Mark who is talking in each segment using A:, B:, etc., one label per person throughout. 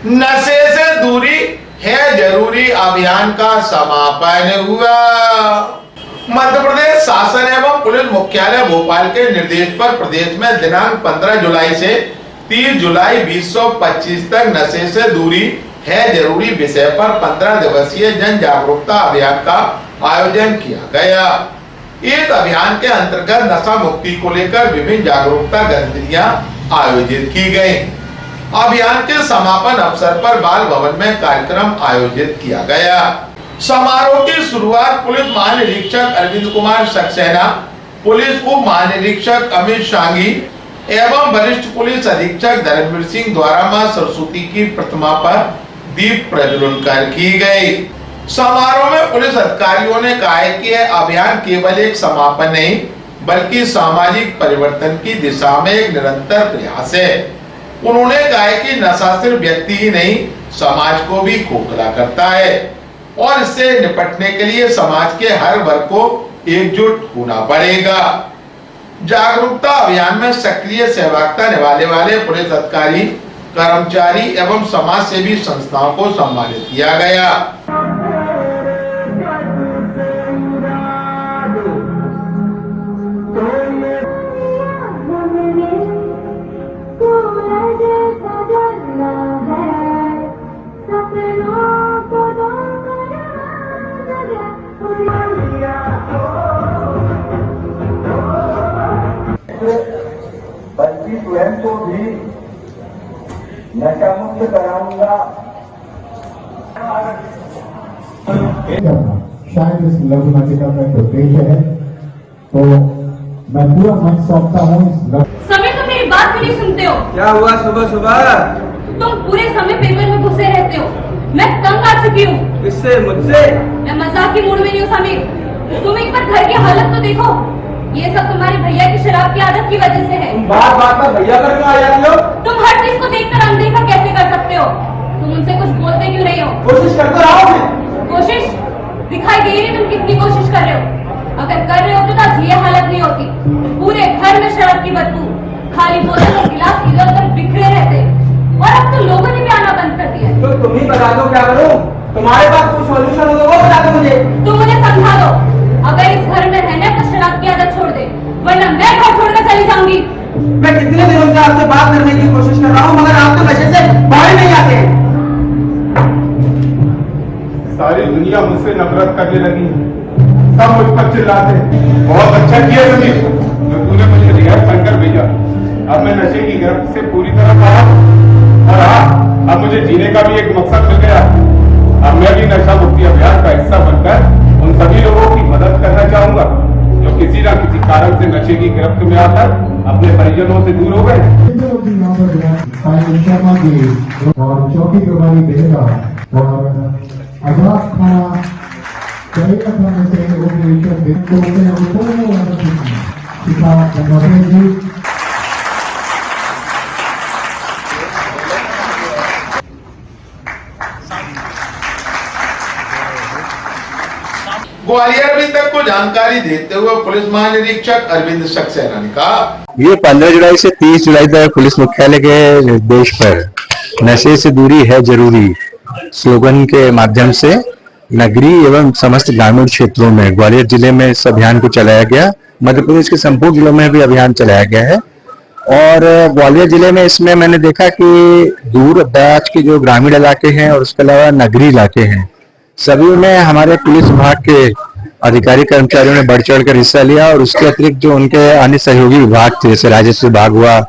A: नशे से दूरी है जरूरी अभियान का समापन हुआ। मध्य प्रदेश शासन एवं पुलिस मुख्यालय भोपाल के निर्देश पर प्रदेश में दिनांक 15 जुलाई से 30 जुलाई 2025 तक नशे से दूरी है जरूरी विषय पर 15 दिवसीय जन जागरूकता अभियान का आयोजन किया गया। इस अभियान के अंतर्गत नशा मुक्ति को लेकर विभिन्न जागरूकता गतिविधियां आयोजित की गयी। अभियान के समापन अवसर पर बाल भवन में कार्यक्रम आयोजित किया गया। समारोह की शुरुआत पुलिस महानिरीक्षक अरविंद कुमार सक्सेना, पुलिस उप महानिरीक्षक अमित शांगी एवं वरिष्ठ पुलिस अधीक्षक धर्मवीर सिंह द्वारा मां सरस्वती की प्रतिमा पर दीप प्रज्वलन कर की गई। समारोह में पुलिस अधिकारियों ने कहा कि यह अभियान केवल एक समापन नहीं बल्कि सामाजिक परिवर्तन की दिशा में एक निरंतर प्रयास है। उन्होंने कहा कि नशा सिर्फ व्यक्ति ही नहीं समाज को भी खोखला करता है और इससे निपटने के लिए समाज के हर वर्ग को एकजुट होना पड़ेगा। जागरूकता अभियान में सक्रिय सहभागिता निभाने वाले पुलिस अधिकारी, कर्मचारी एवं समाज सेवी संस्थाओं को सम्मानित किया गया।
B: बल्कि स्वयं को भी नशा मुक्त कराऊंगा।
C: शायद इस लघु नाटिका का जो उद्देश्य है, तो मैं पूरा मन सौंपता हूँ इस
D: समय तो मेरी बात भी नहीं सुनते हो।
B: क्या हुआ सुबह सुबह?
D: तुम पूरे समय पेपर में घुसे रहते हो। मैं तंग आ चुकी हूँ।
B: किससे? मुझसे?
D: मैं मजाक की मूड में नहीं हूँ समीर। तुम एक बार घर की हालत तो देखो। ये सब तुम्हारे भैया की शराब की आदत की वजह से है।
B: बात बात पर भैया पर क्यों आ जाती हो?
D: तुम हर चीज को देखकर अनदेखा कैसे कर सकते हो? तुम उनसे कुछ बोलते क्यों नहीं हो?
B: कोशिश करता रहा हूँ।
D: कोशिश दिखाई दे रही है तुम कितनी कोशिश कर रहे हो। अगर कर रहे हो तो आज ये हालत नहीं होती। पूरे घर में शराब की बदबू, खाली बोतल और गिलास इधर उधर बिखरे रहते। और अब तो लोगों ने भी आना बंद कर दिया।
B: तो तुम ही बता दो क्या करूं? तुम्हारे पास कोई सॉल्यूशन हो तो वो बता दो मुझे।
D: तुम मुझे समझा दो। अगर इस घर में रहना तो शराब की आदत छोड़ दे, वरना मैं घर छोड़कर चली जाऊंगी।
B: मैं कितने दिनों से आपसे बात करने की कोशिश कर रहा हूँ मगर आप तो नशे से बाहर नहीं आते।
E: सारी दुनिया मुझसे नफरत करने लगी, सब मुझ पर चिल्लाते। बहुत अच्छा किया तुमने जो तूने मुझे रिहाई बनकर भेजा। अब मैं नशे की गिरफ्त से पूरी तरह बाहर हूं और हाँ, अब मुझे जीने का भी एक मकसद मिल गया। अब मैं भी नशा मुक्ति अभियान का हिस्सा बनकर उन सभी लोगों की मदद करना चाहूंगा जो किसी न किसी कारण से नशे की गिरफ्त में आकर अपने परिजनों से दूर हो गए।
C: और चौकी प्रभारी बेटा और आजाद खाना जी।
A: ग्वालियर में तक को जानकारी देते हुए पुलिस महानिरीक्षक अरविंद सक्सेना ने कहा,
F: ये 15 जुलाई से 30 जुलाई तक पुलिस मुख्यालय के निर्देश पर नशे से दूरी है जरूरी स्लोगन के माध्यम से नगरीय एवं समस्त ग्रामीण क्षेत्रों में ग्वालियर जिले में इस अभियान को चलाया गया। मध्य प्रदेश के संपूर्ण जिलों में भी अभियान चलाया गया है और ग्वालियर जिले में इसमें मैंने देखा कि दूर दराज के जो ग्रामीण इलाके हैं और उसके अलावा नगरीय इलाके हैं, सभी में हमारे पुलिस विभाग के अधिकारी कर्मचारियों ने बढ़ चढ़ कर हिस्सा लिया और उसके अतिरिक्त जो उनके अन्य सहयोगी विभाग थे, जैसे राजस्व विभाग हुआ,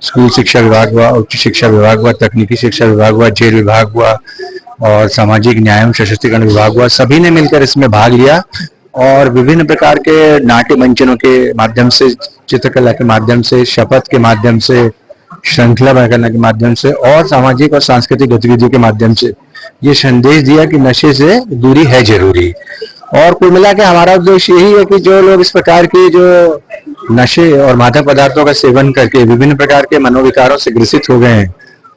F: स्कूल शिक्षा विभाग हुआ, उच्च शिक्षा विभाग हुआ, तकनीकी शिक्षा विभाग हुआ, जेल विभाग हुआ और सामाजिक न्याय एवं सशक्तिकरण विभाग हुआ, सभी ने मिलकर इसमें भाग लिया और विभिन्न प्रकार के नाट्य मंचनों के माध्यम से, चित्रकला के माध्यम से, शपथ के माध्यम से, श्रृंखला करने के माध्यम से और सामाजिक और सांस्कृतिक गतिविधियों के माध्यम से ये संदेश दिया कि नशे से दूरी है जरूरी। और कुल मिला के हमारा उद्देश्य यही है कि जो लोग इस प्रकार की जो नशे और मादक पदार्थों का सेवन करके विभिन्न प्रकार के मनोविकारों से ग्रसित हो गए हैं,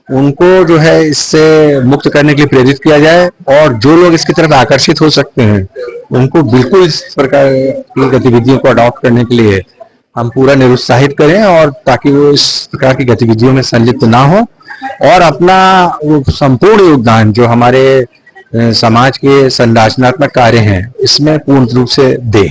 F: उनको जो है इससे मुक्त करने के लिए प्रेरित किया जाए और जो लोग इसकी तरफ आकर्षित हो सकते हैं उनको बिल्कुल इस प्रकार की गतिविधियों को अडॉप्ट करने के लिए हम पूरा निरुत्साहित करें और ताकि वो इस प्रकार की गतिविधियों में संलिप्त ना हो और अपना वो संपूर्ण योगदान जो हमारे समाज के संरचनात्मक कार्य हैं इसमें पूर्ण रूप से दे।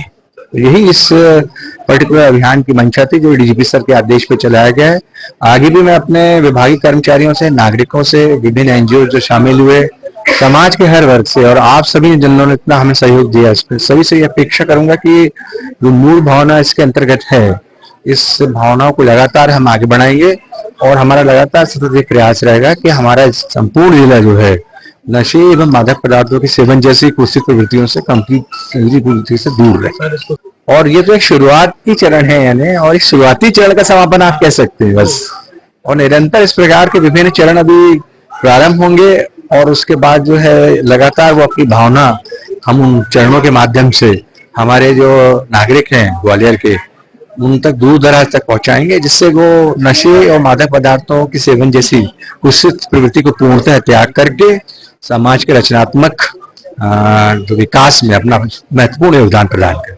F: यही इस पर्टिकुलर अभियान की मंशा थी जो डीजीपी सर के आदेश पे चलाया गया है। आगे भी मैं अपने विभागीय कर्मचारियों से, नागरिकों से, विभिन्न एनजीओ जो शामिल हुए, समाज के हर वर्ग से और आप सभी जिन्होंने इतना हमें सहयोग दिया, इस पर सभी से ये अपेक्षा करूंगा कि जो मूल भावना इसके अंतर्गत है, इस भावनाओं को लगातार हम आगे बढ़ाएंगे और हमारा लगातार सतत एक प्रयास रहेगा कि हमारा संपूर्ण जिला जो है नशे एवं मादक पदार्थों के सेवन जैसी कुत्सित प्रवृत्तियों से पूरी से दूर रहे। और ये तो एक शुरुआती चरण है यानी, और इस शुरुआती चरण का समापन आप कह सकते हैं बस, और निरंतर इस प्रकार के विभिन्न चरण अभी प्रारंभ होंगे और उसके बाद जो है लगातार वो अपनी भावना हम उन चरणों के माध्यम से हमारे जो नागरिक हैं ग्वालियर के उन तक दूर दराज तक पहुंचाएंगे, जिससे वो नशे और मादक पदार्थों की सेवन जैसी कुत्सित प्रवृत्ति को पूर्णतः त्याग करके समाज के रचनात्मक विकास में अपना महत्वपूर्ण योगदान प्रदान करें।